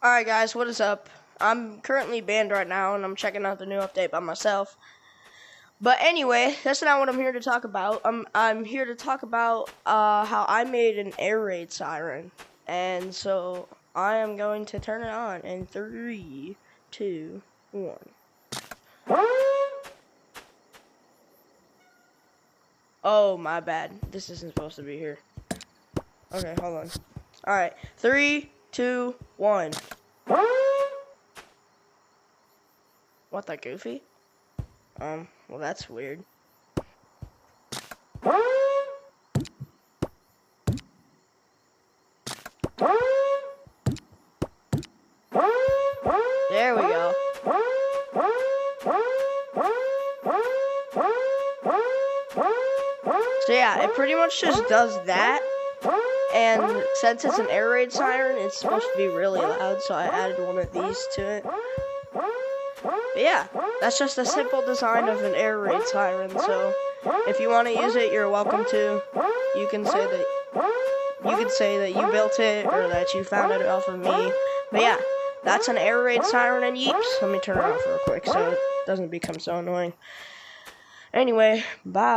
Alright guys, what is up? I'm currently banned right now and I'm checking out the new update by myself. But anyway, that's not what I'm here to talk about. I'm here to talk about how I made an air raid siren. And so I am going to turn it on in 3, 2, 1. Oh, my bad. This isn't supposed to be here. Okay, hold on. Alright, 3, 2, 1. What, that goofy? Well, that's weird. There we go. So yeah, it pretty much just does that. And since it's an air raid siren, it's supposed to be really loud, so I added one of these to it. But yeah, that's just a simple design of an air raid siren, so if you want to use it, you're welcome to. You can say that you built it, or that you found it off of me. But yeah, that's an air raid siren and yeeps. Let me turn it off real quick so it doesn't become so annoying. Anyway, bye.